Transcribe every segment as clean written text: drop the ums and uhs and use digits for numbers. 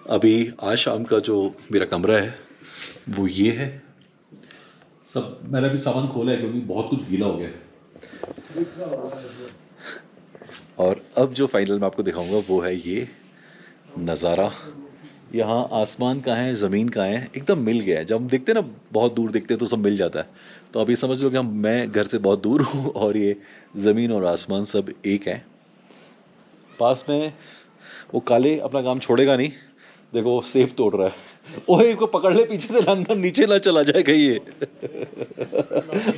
अभी आज शाम का जो मेरा कमरा है वो ये है। सब मैंने अभी सामान खोला है क्योंकि बहुत कुछ गीला हो गया है। और अब जो फाइनल मैं आपको दिखाऊंगा वो है ये नज़ारा। यहाँ आसमान कहाँ है, ज़मीन कहाँ है, एकदम मिल गया है। जब हम देखते हैं ना, बहुत दूर देखते हैं तो सब मिल जाता है। तो अभी समझ लो कि मैं घर से बहुत दूर हूँ और ये ज़मीन और आसमान सब एक है। पास में वो काले अपना काम छोड़ेगा नहीं, देखो सेफ तोड़ रहा है। ओए इसको पकड़ ले पीछे से, रंगन नीचे ना चला जाए कहीं ये।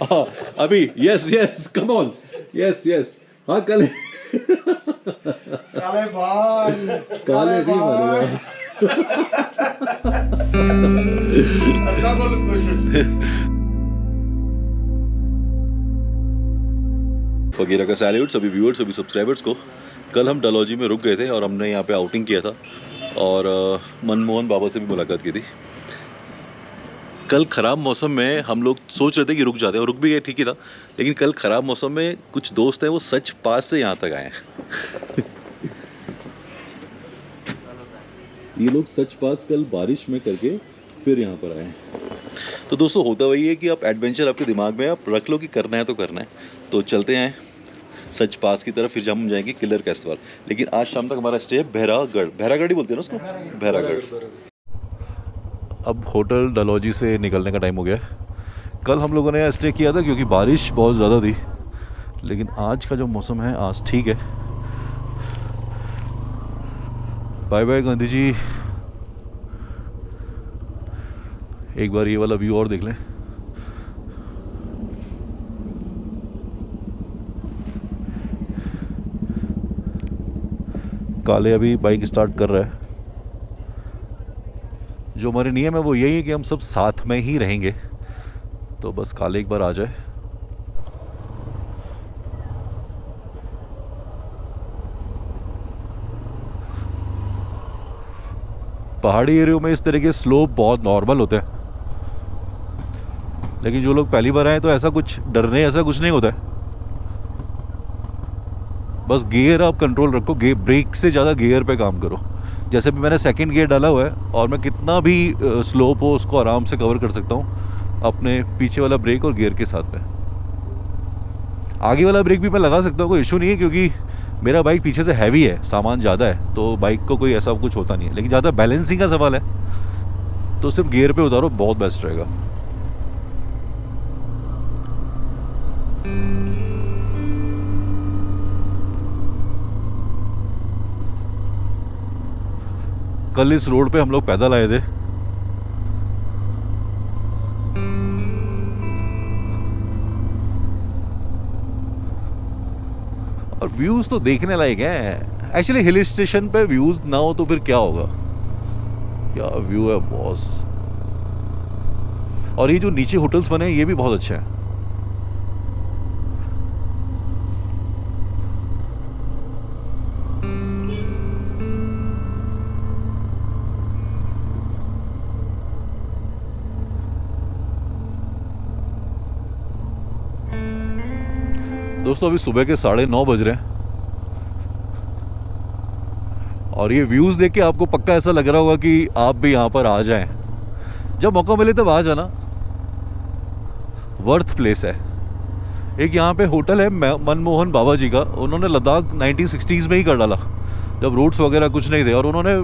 हाँ अभी yes yes come on, yes yes हाँ काले काले भाई, काले भी मारेगा। ऐसा बोलो कोशिश। फकीरा का सैल्यूट सभी व्यूअर्स, सभी सब्सक्राइबर्स को। कल हम डलहौजी में रुक गए थे और हमने यहाँ पे आउटिंग किया था और मनमोहन बाबा से भी मुलाकात की थी। कल ख़राब मौसम में हम लोग सोच रहे थे कि रुक जाते हैं और रुक भी गए, ठीक ही था। लेकिन कल ख़राब मौसम में कुछ दोस्त हैं वो सच पास से यहाँ तक आए हैं। ये लोग सच पास कल बारिश में करके फिर यहाँ पर आए हैं। तो दोस्तों होता वही है कि आप एडवेंचर आपके दिमाग में आप रख लो कि करना है तो करना है। तो चलते हैं सच पास की तरफ, फिर हम जाएंगे किलर कैस्टवाल। लेकिन आज शाम तक हमारा स्टे है भैरागढ़। भैरागढ़ ही बोलते हैं ना उसको, भैरागढ़। अब होटल डलहौजी से निकलने का टाइम हो गया है। कल हम लोगों ने यहाँ स्टे किया था क्योंकि बारिश बहुत ज़्यादा थी, लेकिन आज का जो मौसम है आज ठीक है। Bye bye Gandhi ji. एक बार ये वाला व्यू और देख लें। काले अभी बाइक स्टार्ट कर रहा है। जो हमारे नियम है वो यही है कि हम सब साथ में ही रहेंगे, तो बस काले एक बार आ जाए। पहाड़ी एरियो में इस तरह के स्लोप बहुत नॉर्मल होते हैं, लेकिन जो लोग पहली बार आए तो ऐसा कुछ डरने ऐसा कुछ नहीं होता है। बस गियर आप कंट्रोल रखो, ब्रेक से ज़्यादा गियर पे काम करो। जैसे भी मैंने सेकंड गियर डाला हुआ है और मैं कितना भी स्लोप हो उसको आराम से कवर कर सकता हूँ अपने पीछे वाला ब्रेक और गियर के साथ में। आगे वाला ब्रेक भी मैं लगा सकता हूँ, कोई इशू नहीं है, क्योंकि मेरा बाइक पीछे से हैवी है, सामान ज़्यादा है, तो बाइक को कोई ऐसा कुछ होता नहीं है। लेकिन ज़्यादा बैलेंसिंग का सवाल है तो सिर्फ गियर पे उतारो, बहुत बेस्ट रहेगा। कल इस रोड पे हम लोग पैदल आए थे। और व्यूज तो देखने लायक हैं। एक्चुअली हिल स्टेशन पे व्यूज ना हो तो फिर क्या होगा, क्या व्यू है बॉस। और ये जो नीचे होटल्स बने हैं ये भी बहुत अच्छे हैं। दोस्तों अभी सुबह के 9:30 बज रहे हैं और ये व्यूज़ देख के आपको पक्का ऐसा लग रहा होगा कि आप भी यहाँ पर आ जाएं। जब मौका मिले तब आ जाना, वर्थ प्लेस है। एक यहाँ पे होटल है मनमोहन बाबा जी का, उन्होंने लद्दाख 1960s में ही कर डाला जब रूट्स वगैरह कुछ नहीं थे, और उन्होंने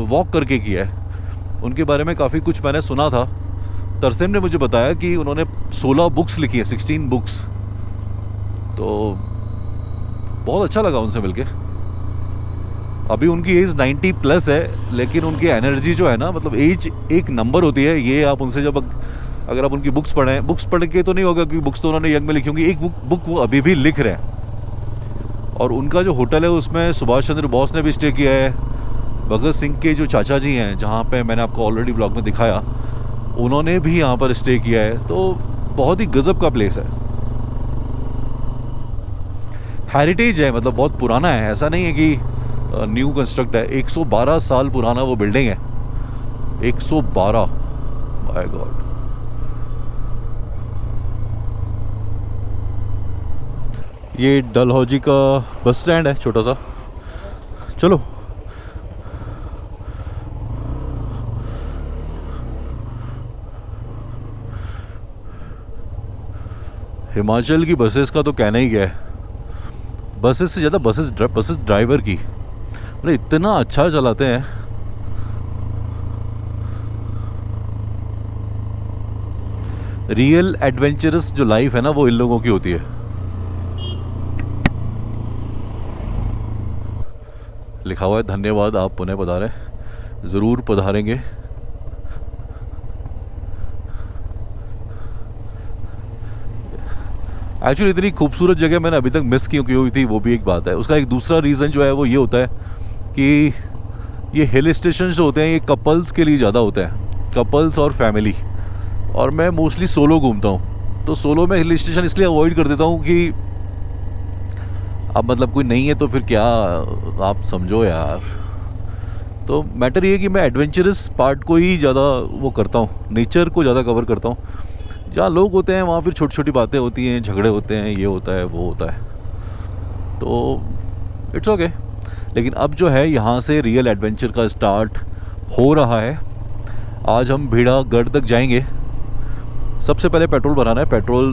वॉक करके किया है। उनके बारे में काफ़ी कुछ मैंने सुना था। तरसेम ने मुझे बताया कि उन्होंने 16 बुक्स लिखी है, 16 बुक्स। तो बहुत अच्छा लगा उनसे मिलके। अभी उनकी एज 90+ है, लेकिन उनकी एनर्जी जो है ना, मतलब एज एक नंबर होती है। ये आप उनसे जब अगर आप उनकी बुक्स पढ़ें, बुक्स पढ़ के तो नहीं होगा क्योंकि बुक्स तो उन्होंने यंग में लिखी होंगी, एक बुक वो अभी भी लिख रहे हैं। और उनका जो होटल है उसमें सुभाष चंद्र बोस ने भी स्टे किया है। भगत सिंह के जो चाचा जी हैं, जहाँ पे मैंने आपको ऑलरेडी ब्लॉग में दिखाया, उन्होंने भी यहाँ पर स्टे किया है। तो बहुत ही गजब का प्लेस है, हेरिटेज है, मतलब बहुत पुराना है। ऐसा नहीं है कि न्यू कंस्ट्रक्ट है। 112 साल पुराना वो बिल्डिंग है, 112, माय गॉड। ये डलहौजी का बस स्टैंड है छोटा सा। चलो हिमाचल की बसेस का तो कहना ही क्या है, बसेस से ज़्यादा बसेस ड्राइवर की, अरे इतना अच्छा चलाते हैं। रियल एडवेंचरस जो लाइफ है ना वो इन लोगों की होती है। लिखा हुआ है धन्यवाद, आप पुनः पधारें, ज़रूर पधारेंगे। एक्चुअली इतनी खूबसूरत जगह मैंने अभी तक मिस क्यों की हुई थी वो भी एक बात है। उसका एक दूसरा रीज़न जो है वो ये होता है कि ये हिल स्टेशन जो होते हैं ये कपल्स के लिए ज़्यादा होते हैं, कपल्स और फैमिली। और मैं मोस्टली सोलो घूमता हूँ, तो सोलो में हिल स्टेशन इसलिए अवॉइड कर देता हूँ कि अब मतलब कोई नहीं है तो फिर क्या, आप समझो यार। तो मैटर ये है कि मैं एडवेंचरस पार्ट को ही ज़्यादा वो करता हूँ, नेचर को ज़्यादा कवर करता हूँ। जहाँ लोग होते हैं वहाँ फिर छोटी छोटी बातें होती हैं, झगड़े होते हैं, ये होता है वो होता है, तो इट्स ओके। लेकिन अब जो है यहाँ से रियल एडवेंचर का स्टार्ट हो रहा है। आज हम भेड़ागढ़ तक जाएंगे। सबसे पहले पेट्रोल भराना है। पेट्रोल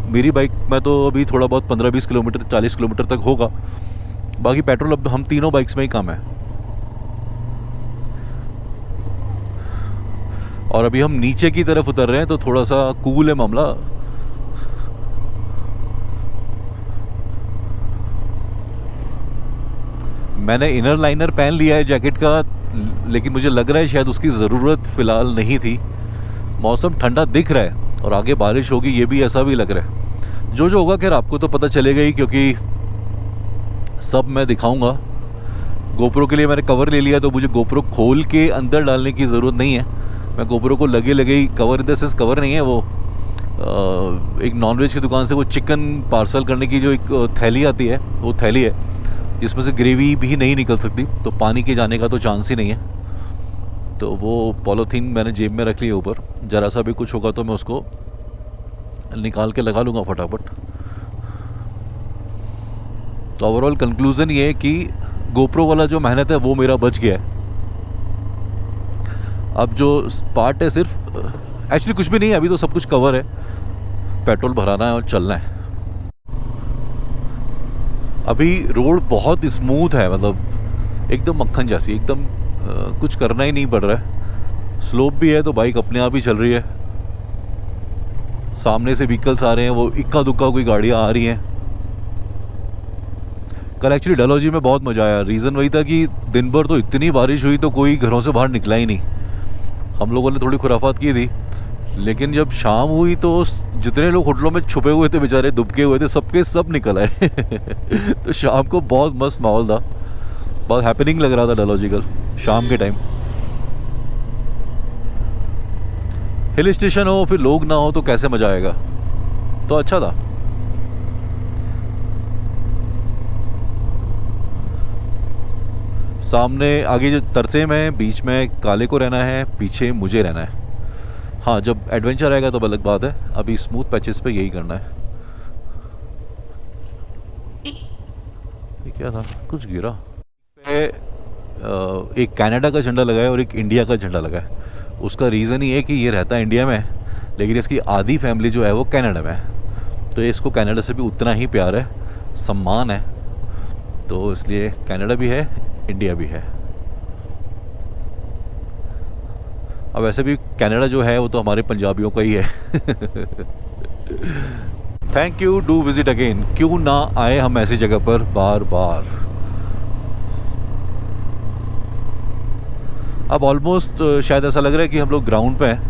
मेरी बाइक में तो अभी थोड़ा बहुत 15-20 किलोमीटर 40 किलोमीटर तक होगा, बाकी पेट्रोल अब हम तीनों बाइक्स में ही कम है। और अभी हम नीचे की तरफ उतर रहे हैं तो थोड़ा सा कूल है मामला। मैंने इनर लाइनर पहन लिया है जैकेट का, लेकिन मुझे लग रहा है शायद उसकी ज़रूरत फ़िलहाल नहीं थी। मौसम ठंडा दिख रहा है और आगे बारिश होगी, ये भी ऐसा भी लग रहा है। जो होगा खैर आपको तो पता चलेगा ही, क्योंकि सब मैं दिखाऊंगा। गोप्रो के लिए मैंने कवर ले लिया, तो मुझे गोप्रो खोल के अंदर डालने की ज़रूरत नहीं है। मैं गोप्रो को लगे लगे ही, cover in the sense cover नहीं है वो, एक नॉनवेज की दुकान से वो चिकन पार्सल करने की जो एक थैली आती है, वो थैली है जिसमें से ग्रेवी भी नहीं निकल सकती, तो पानी के जाने का तो चांस ही नहीं है। तो वो पॉलीथीन मैंने जेब में रख लिया ऊपर, ज़रा सा भी कुछ होगा तो मैं उसको निकाल के लगा लूँगा फटाफट। तो ओवरऑल कंक्लूज़न ये है कि गोप्रो वाला जो मेहनत है वो मेरा बच गया है। अब जो पार्ट है सिर्फ एक्चुअली कुछ भी नहीं है, अभी तो सब कुछ कवर है, पेट्रोल भराना है और चलना है। अभी रोड बहुत स्मूथ है, मतलब एकदम मक्खन जैसी, एकदम कुछ करना ही नहीं पड़ रहा है। स्लोप भी है तो बाइक अपने आप ही चल रही है। सामने से व्हीकल्स आ रहे हैं, वो इक्का दुक्का कोई गाड़ियाँ आ रही हैं। कल एक्चुअली डलहौजी में बहुत मज़ा आया। रीज़न वही था कि दिन भर तो इतनी बारिश हुई तो कोई घरों से बाहर निकला ही नहीं। हम लोगों ने थोड़ी खुराफात की थी, लेकिन जब शाम हुई तो जितने लोग होटलों में छुपे हुए थे बेचारे, दुबके हुए थे, सबके सब निकल आए। तो शाम को बहुत मस्त माहौल था, बहुत हैपनिंग लग रहा था डलहौजी कल शाम के टाइम। हिल स्टेशन हो फिर लोग ना हो तो कैसे मज़ा आएगा, तो अच्छा था। सामने आगे जो तरसेम है, बीच में काले को रहना है, पीछे मुझे रहना है। हाँ, जब एडवेंचर आएगा तब अलग बात है, अभी स्मूथ पैचेस पे यही करना है। ये क्या था, कुछ गिरा पे। एक कनाडा का झंडा लगा है और एक इंडिया का झंडा लगा है। उसका रीज़न ये है कि ये रहता है इंडिया में, लेकिन इसकी आधी फैमिली जो है वो कनाडा में है, तो इसको कनाडा से भी उतना ही प्यार है, सम्मान है, तो इसलिए कनाडा भी है, इंडिया भी है। अब वैसे भी कनाडा जो है वो तो हमारे पंजाबियों का ही है। Thank you, do visit again. क्यों ना आए हम ऐसी जगह पर बार बार। अब ऑलमोस्ट शायद ऐसा लग रहा है कि हम लोग ग्राउंड पे हैं।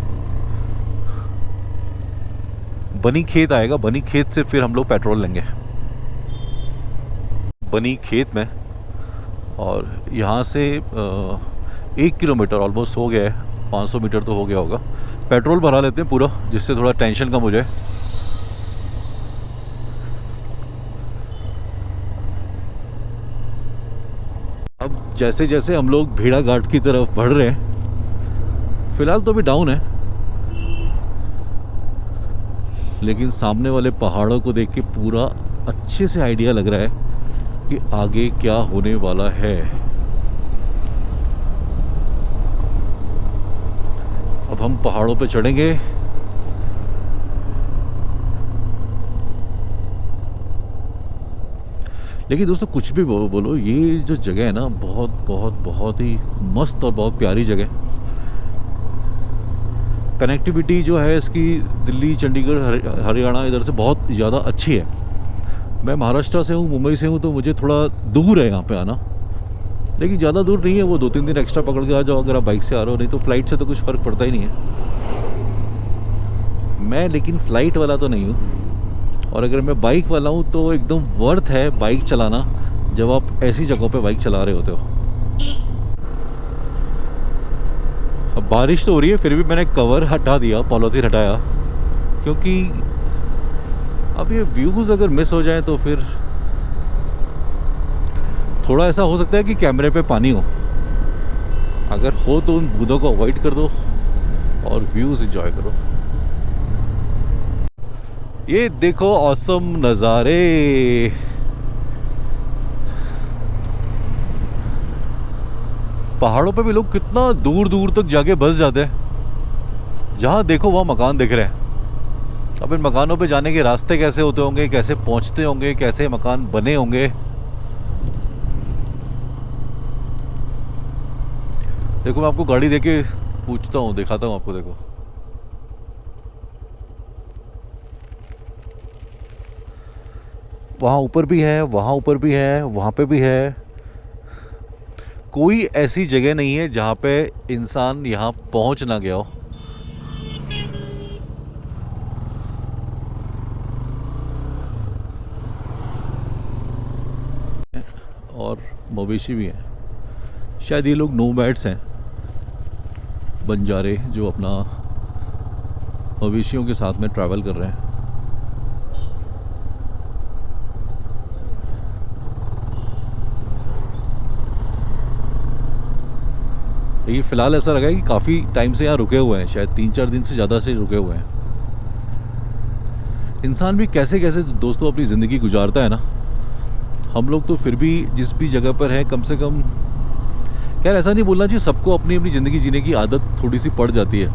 बनी खेत आएगा, बनी खेत से फिर हम लोग पेट्रोल लेंगे बनी खेत में। और यहाँ से 1 किलोमीटर ऑलमोस्ट हो गया है, 500 मीटर तो हो गया होगा। पेट्रोल भरा लेते हैं पूरा, जिससे थोड़ा टेंशन कम हो जाए। अब जैसे जैसे हम लोग भेड़ाघाट की तरफ बढ़ रहे हैं, फिलहाल तो अभी डाउन है, लेकिन सामने वाले पहाड़ों को देख के पूरा अच्छे से आइडिया लग रहा है कि आगे क्या होने वाला है। अब हम पहाड़ों पे चढ़ेंगे लेकिन दोस्तों कुछ भी बोलो, ये जो जगह है ना, बहुत बहुत बहुत ही मस्त और बहुत प्यारी जगह। कनेक्टिविटी जो है इसकी दिल्ली, चंडीगढ़, हरियाणा इधर से बहुत ज़्यादा अच्छी है। मैं महाराष्ट्र से हूँ, मुंबई से हूँ, तो मुझे थोड़ा दूर है यहाँ पे आना, लेकिन ज़्यादा दूर नहीं है। वो 2-3 दिन एक्स्ट्रा पकड़ के आ जाओ अगर आप बाइक से आ रहे हो, नहीं तो फ़्लाइट से तो कुछ फ़र्क पड़ता ही नहीं है। मैं लेकिन फ़्लाइट वाला तो नहीं हूँ, और अगर मैं बाइक वाला हूँ तो एकदम वर्थ है बाइक चलाना जब आप ऐसी जगहों पे बाइक चला रहे होते हो। अब बारिश तो हो रही है, फिर भी मैंने कवर हटा दिया, पॉलीथीन हटाया, क्योंकि अब ये व्यूज़ अगर मिस हो जाए तो फिर थोड़ा ऐसा हो सकता है कि कैमरे पे पानी हो। अगर हो तो उन बूंदों को अवॉइड कर दो और व्यूज़ एंजॉय करो। ये देखो ऑसम नज़ारे। पहाड़ों पे भी लोग कितना दूर दूर तक जाके बस जाते हैं, जहाँ देखो वहाँ मकान दिख रहे हैं। अब इन मकानों पे जाने के रास्ते कैसे होते होंगे, कैसे पहुँचते होंगे, कैसे मकान बने होंगे। देखो मैं आपको गाड़ी देके पूछता हूँ, दिखाता हूँ आपको। देखो वहाँ ऊपर भी है, वहाँ ऊपर भी है, वहाँ पे भी है। कोई ऐसी जगह नहीं है जहाँ पे इंसान यहाँ पहुँच ना गया हो। और मवेशी भी हैं। शायद ये लोग नोमैड्स हैं, बंजारे, जो अपना मवेशियों के साथ में ट्रैवल कर रहे हैं। ये फ़िलहाल ऐसा लगा है कि काफ़ी टाइम से यहाँ रुके हुए हैं, शायद 3-4 दिन से ज़्यादा से रुके हुए हैं। इंसान भी कैसे कैसे दोस्तों अपनी ज़िंदगी गुजारता है ना। हम लोग तो फिर भी जिस भी जगह पर हैं, कम से कम, खैर ऐसा नहीं बोलना चाहिए, सबको अपनी अपनी ज़िंदगी जीने की आदत थोड़ी सी पड़ जाती है।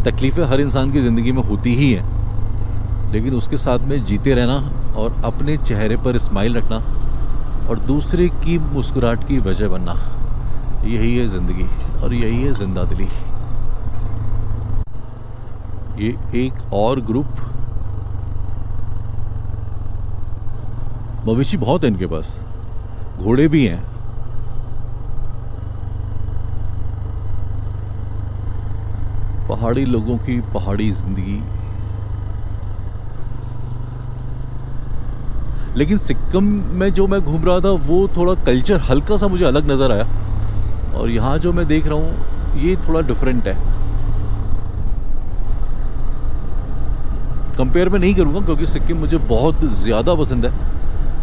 तकलीफ़ें हर इंसान की ज़िंदगी में होती ही हैं, लेकिन उसके साथ में जीते रहना और अपने चेहरे पर स्माइल रखना और दूसरे की मुस्कुराहट की वजह बनना, यही है ज़िंदगी और यही है जिंदा दिली। ये एक और ग्रुप, मवेशी बहुत है इनके पास, घोड़े भी हैं। पहाड़ी लोगों की पहाड़ी जिंदगी। लेकिन सिक्किम में जो मैं घूम रहा था वो थोड़ा कल्चर हल्का सा मुझे अलग नज़र आया, और यहाँ जो मैं देख रहा हूँ ये थोड़ा डिफरेंट है। कंपेयर मैं नहीं करूँगा क्योंकि सिक्किम मुझे बहुत ज़्यादा पसंद है,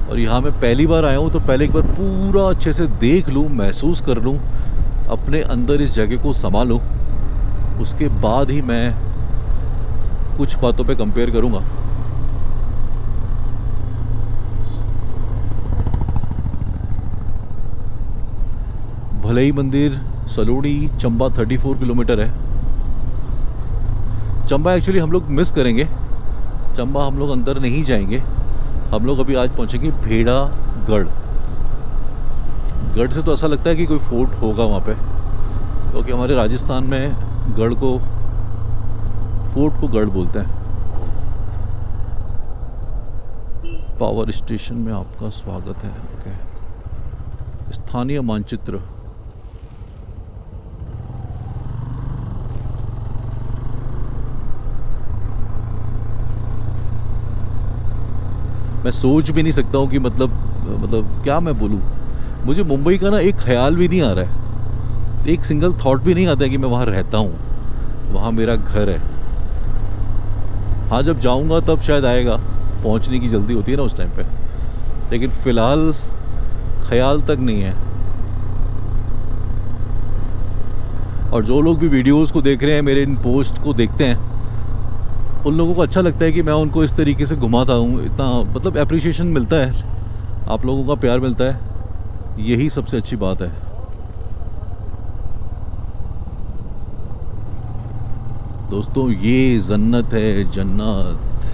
और यहाँ मैं पहली बार आया हूँ, तो पहले एक बार पूरा अच्छे से देख लूँ, महसूस कर लूँ, अपने अंदर इस जगह को समा लूँ, उसके बाद ही मैं कुछ बातों पे कंपेयर करूँगा। भलई मंदिर सलोनी चंबा 34 किलोमीटर है। चंबा एक्चुअली हम लोग मिस करेंगे, चंबा हम लोग अंदर नहीं जाएंगे। हम लोग अभी आज पहुंचेंगे भेड़ागढ़। गढ़ से तो ऐसा लगता है कि कोई फोर्ट होगा वहाँ पे, क्योंकि हमारे राजस्थान में गढ़ को, फोर्ट को गढ़ बोलते हैं। पावर स्टेशन में आपका स्वागत है। ओके, स्थानीय मानचित्र। मैं सोच भी नहीं सकता हूँ कि मतलब क्या मैं बोलूँ। मुझे मुंबई का ना एक ख्याल भी नहीं आ रहा है, एक सिंगल थॉट भी नहीं आता है कि मैं वहाँ रहता हूँ, वहाँ मेरा घर है। हाँ, जब जाऊँगा तब शायद आएगा, पहुँचने की जल्दी होती है ना उस टाइम पे, लेकिन फ़िलहाल ख्याल तक नहीं है। और जो लोग भी वीडियोस को देख रहे हैं, मेरे इन पोस्ट को देखते हैं, उन लोगों को अच्छा लगता है कि मैं उनको इस तरीके से घुमाता हूँ। इतना मतलब एप्रिसिएशन मिलता है, आप लोगों का प्यार मिलता है, यही सबसे अच्छी बात है। दोस्तों ये जन्नत है, जन्नत।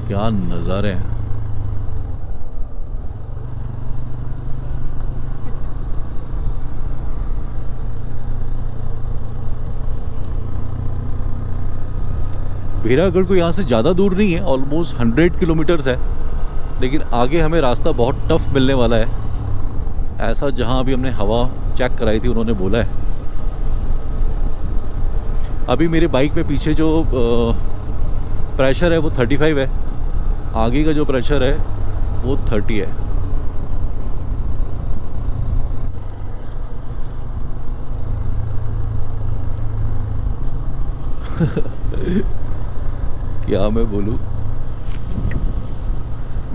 क्या नज़ारे हैं। भेड़ागढ़ को यहाँ से ज़्यादा दूर नहीं है, ऑलमोस्ट 100 किलोमीटर्स है, लेकिन आगे हमें रास्ता बहुत टफ मिलने वाला है, ऐसा जहाँ अभी हमने हवा चेक कराई थी उन्होंने बोला है। अभी मेरे बाइक में पीछे जो प्रेशर है वो 35 है, आगे का जो प्रेशर है वो 30 है। क्या मैं बोलूं,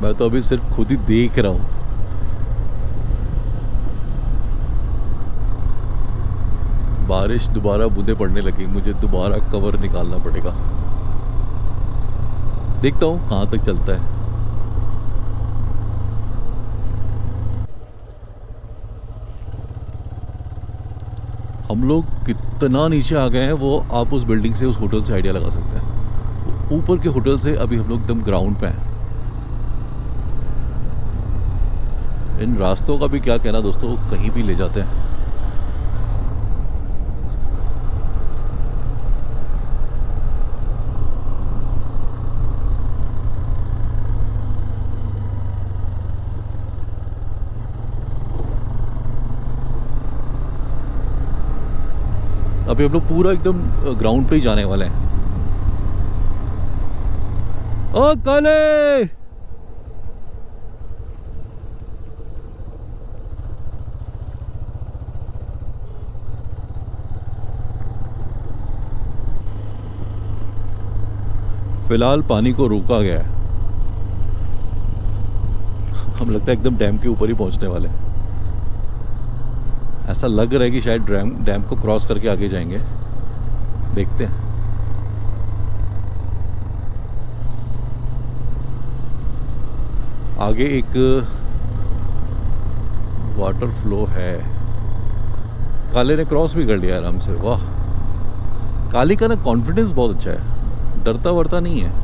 मैं तो अभी सिर्फ खुद ही देख रहा हूं। बारिश दोबारा बूंदे पड़ने लगी, मुझे दोबारा कवर निकालना पड़ेगा। देखता हूं कहां तक चलता है। हम लोग कितना नीचे आ गए हैं वो आप उस बिल्डिंग से, उस होटल से आइडिया लगा सकते हैं। ऊपर के होटल से अभी हम लोग एकदम ग्राउंड पे हैं। इन रास्तों का भी क्या कहना दोस्तों, कहीं भी ले जाते हैं। अभी हम लोग पूरा एकदम ग्राउंड पे ही जाने वाले हैं। ओ काले, फिलहाल पानी को रोका गया है। हम लगता है एकदम डैम के ऊपर ही पहुंचने वाले हैं। ऐसा लग रहा है कि शायद डैम को क्रॉस करके आगे जाएंगे, देखते हैं। आगे एक वाटर फ्लो है। काले ने क्रॉस भी कर लिया आराम से, वाह। काले का ना कॉन्फिडेंस बहुत अच्छा है, डरता वरता नहीं है।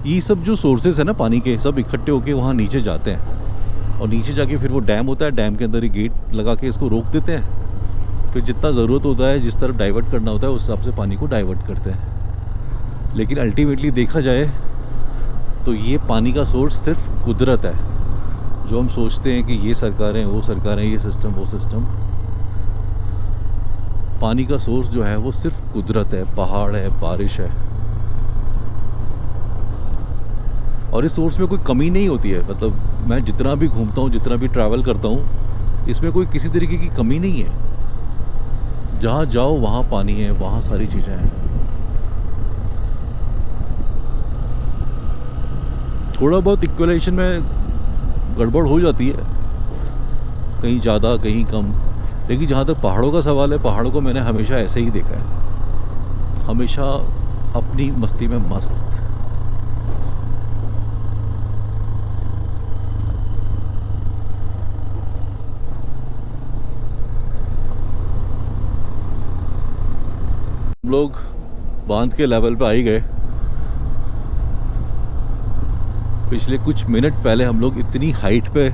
ये सब जो सोर्सेस है ना पानी के, सब इकट्ठे होके वहाँ नीचे जाते हैं, और नीचे जाके फिर वो डैम होता है, डैम के अंदर ही गेट लगा के इसको रोक देते हैं। फिर जितना ज़रूरत होता है, जिस तरफ डाइवर्ट करना होता है, उस हिसाब से पानी को डाइवर्ट करते हैं। लेकिन अल्टीमेटली देखा जाए तो ये पानी का सोर्स सिर्फ कुदरत है। जो हम सोचते हैं कि ये सरकारें, वो सरकारें, ये सिस्टम, वो सिस्टम, पानी का सोर्स जो है वो सिर्फ कुदरत है, पहाड़ है, बारिश है। और इस सोर्स में कोई कमी नहीं होती है। मतलब मैं जितना भी घूमता हूँ, जितना भी ट्रैवल करता हूँ, इसमें कोई किसी तरीके की कमी नहीं है। जहाँ जाओ वहाँ पानी है, वहाँ सारी चीज़ें हैं। थोड़ा बहुत इक्वलाइजेशन में गड़बड़ हो जाती है, कहीं ज़्यादा कहीं कम, लेकिन जहाँ तक पहाड़ों का सवाल है, पहाड़ों को मैंने हमेशा ऐसे ही देखा है, हमेशा अपनी मस्ती में मस्त। हम लोग बांध के लेवल पे आ ही गए। पिछले कुछ मिनट पहले हम लोग इतनी हाइट पे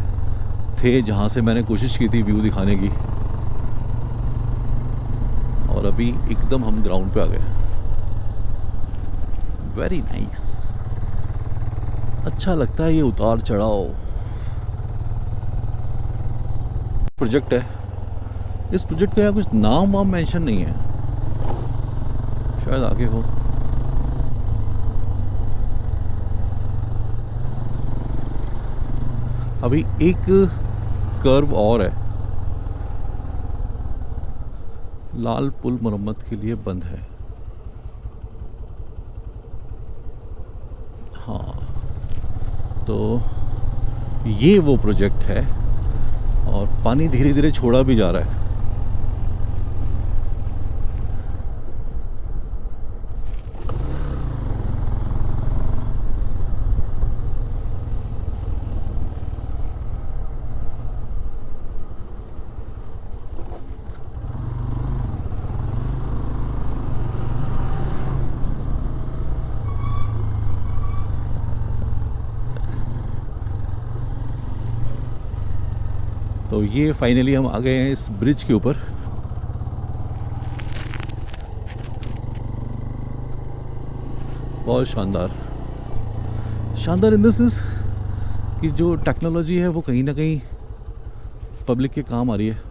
थे जहाँ से मैंने कोशिश की थी व्यू दिखाने की, और अभी एकदम हम ग्राउंड पे आ गए। वेरी नाइस, अच्छा लगता है ये उतार चढ़ाव। प्रोजेक्ट है, इस प्रोजेक्ट का यहाँ कुछ नाम वाम मेंशन नहीं है, शायद आगे हो। अभी एक कर्व और है, लाल पुल मरम्मत के लिए बंद है। हाँ, तो ये वो प्रोजेक्ट है, और पानी धीरे धीरे छोड़ा भी जा रहा है। तो ये फाइनली हम आ गए हैं इस ब्रिज के ऊपर। बहुत शानदार, शानदार इन द सेंस कि जो टेक्नोलॉजी है वो कहीं ना कहीं पब्लिक के काम आ रही है।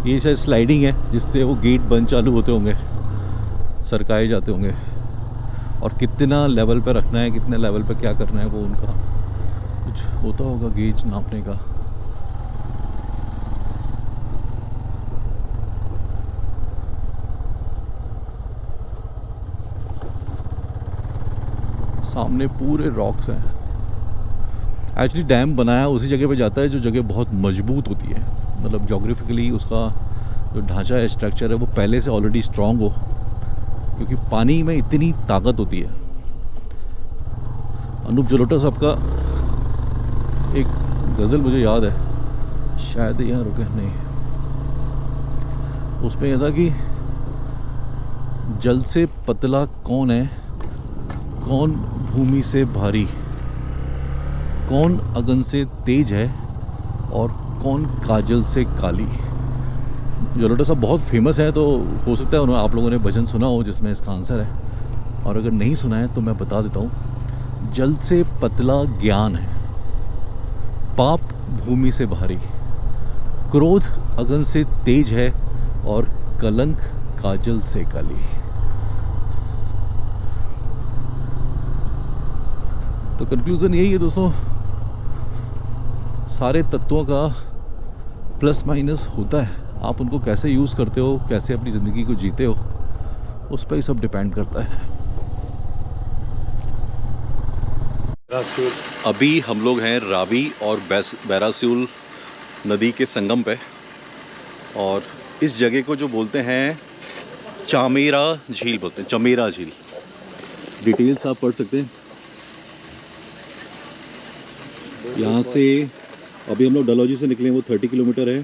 ये शायद स्लाइडिंग है जिससे वो गेट बंद चालू होते होंगे, सरकाए जाते होंगे, और कितना लेवल पे रखना है, कितने लेवल पे क्या करना है वो उनका कुछ होता होगा गेज नापने का। सामने पूरे रॉक्स हैं। एक्चुअली डैम बनाया उसी जगह पे जाता है जो जगह बहुत मजबूत होती है, मतलब जोग्राफिकली उसका जो ढांचा है, स्ट्रक्चर है, वो पहले से ऑलरेडी स्ट्रांग हो, क्योंकि पानी में इतनी ताकत होती है। अनूप जलोटा साहब का एक गज़ल मुझे याद है, शायद यहाँ रुके नहीं, उसमें यह था कि जल से पतला कौन है, कौन भूमि से भारी, कौन अगन से तेज है और कौन काजल से काली। जलोटा साहब बहुत फेमस है, तो हो सकता है आप लोगों ने भजन सुना हो जिसमें इसका आंसर है, और अगर नहीं सुना है तो मैं बता देता हूँ। जल से पतला ज्ञान है, पाप भूमि से भारी, क्रोध अगन से तेज है और कलंक काजल से काली। तो कंक्लूजन यही है दोस्तों, सारे तत्वों का प्लस माइनस होता है, आप उनको कैसे यूज़ करते हो, कैसे अपनी ज़िंदगी को जीते हो, उस पर ही सब डिपेंड करता है। अभी हम लोग हैं रावी और बैरासिउल नदी के संगम पे, और इस जगह को जो बोलते हैं चामेरा झील बोलते हैं, चमेरा झील। डिटेल्स आप पढ़ सकते हैं यहाँ से। अभी हम लोग डलहौजी से निकले, वो 30 किलोमीटर है,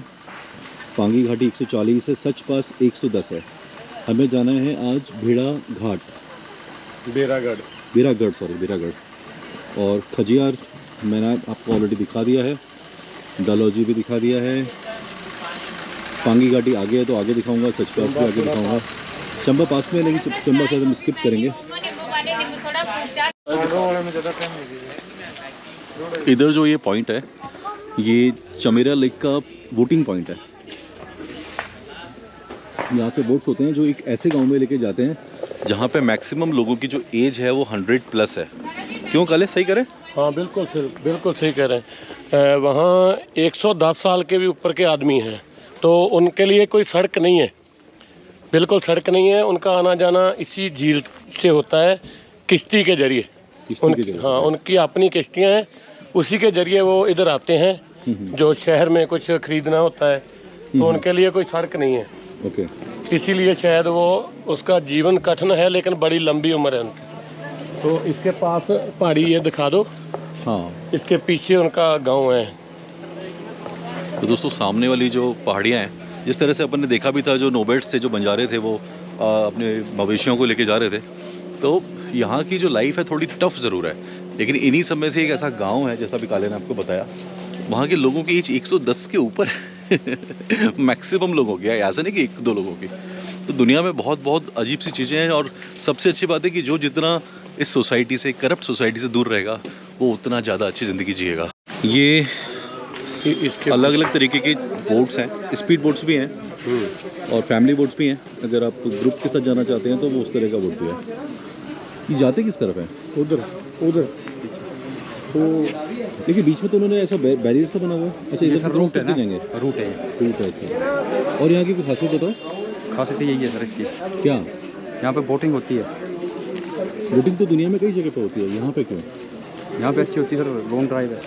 पांगी घाटी 140 है, सच पास 110 है। हमें जाना है आज भेड़ा घाट, बेरागढ़, और खजियार मैंने आपको ऑलरेडी दिखा दिया है, डलहौजी भी दिखा दिया है, पांगी घाटी आगे है तो आगे दिखाऊंगा, सच पास भी आगे दिखाऊंगा, चंबा पास में, लेकिन चंबा शायद हम स्किप करेंगे। इधर जो ये पॉइंट है, ये चमेरा लेक का वोटिंग पॉइंट है। यहाँ से वोट्स होते हैं जो एक ऐसे गांव में लेके जाते हैं जहाँ पे मैक्सिमम लोगों की जो एज है वो 100 प्लस है। क्यों काले, सही करें? हाँ बिल्कुल सही कह रहे हैं। वहाँ 110 साल के भी ऊपर के आदमी हैं, तो उनके लिए कोई सड़क नहीं है, बिल्कुल सड़क नहीं है। उनका आना जाना इसी झील से होता है, किश्ती के जरिए। हाँ, उनकी अपनी किश्तियाँ हैं, उसी के जरिए वो इधर आते हैं। जो शहर में कुछ खरीदना होता है तो उनके लिए कोई सड़क नहीं है। ओके, इसीलिए शायद वो, उसका जीवन कठिन है लेकिन बड़ी लंबी उम्र है उनकी। तो इसके पास पहाड़ी ये दिखा दो। हाँ, इसके पीछे उनका गांव है। तो दोस्तों सामने वाली जो पहाड़ियाँ हैं, जिस तरह से अपन ने देखा भी था, जो नोबेट्स थे जो बंजारे थे वो अपने मवेशियों को लेके जा रहे थे, तो यहाँ की जो लाइफ है थोड़ी टफ ज़रूर है, लेकिन इन्हीं सब में से एक ऐसा गांव है, जैसा भी काले ने आपको बताया, वहाँ के लोगों की एज 110 के ऊपर मैक्सिमम लोगों की है, ऐसा नहीं कि 1-2 लोगों की। तो दुनिया में बहुत बहुत अजीब सी चीज़ें हैं, और सबसे अच्छी बात है कि जो जितना इस सोसाइटी से, करप्ट सोसाइटी से दूर रहेगा, वो उतना ज़्यादा अच्छी ज़िंदगी जिएगा। ये इसके अलग अलग तरीके के बोट्स हैं, स्पीड बोट्स भी हैं और फैमिली बोट्स भी हैं। अगर आप ग्रुप के साथ जाना चाहते हैं तो वो उस तरह का बोट भी है। ये जाते किस तरफ है? उधर तो देखिए बीच में तो उन्होंने ऐसा बैरियर सा बना हुआ है। अच्छा, इधर से क्रॉस करके जाएंगे? रूट है। और यहाँ की कोई खासियत बताओ। खासियत यही है सर इसकी, क्या? यहाँ पे बोटिंग होती है। बोटिंग तो दुनिया में कई जगह पे होती है, यहाँ पे क्यों? यहाँ पे अच्छी होती है सर, लॉन्ग ड्राइव है।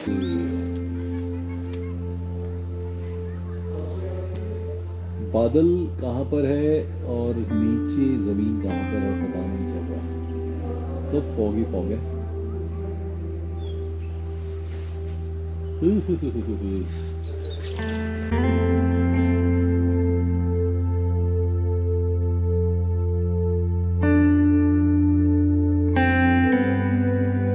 बादल कहाँ पर है और नीचे ज़मीन कहाँ पर है पता नहीं चल रहा, सब फॉगी फॉग है।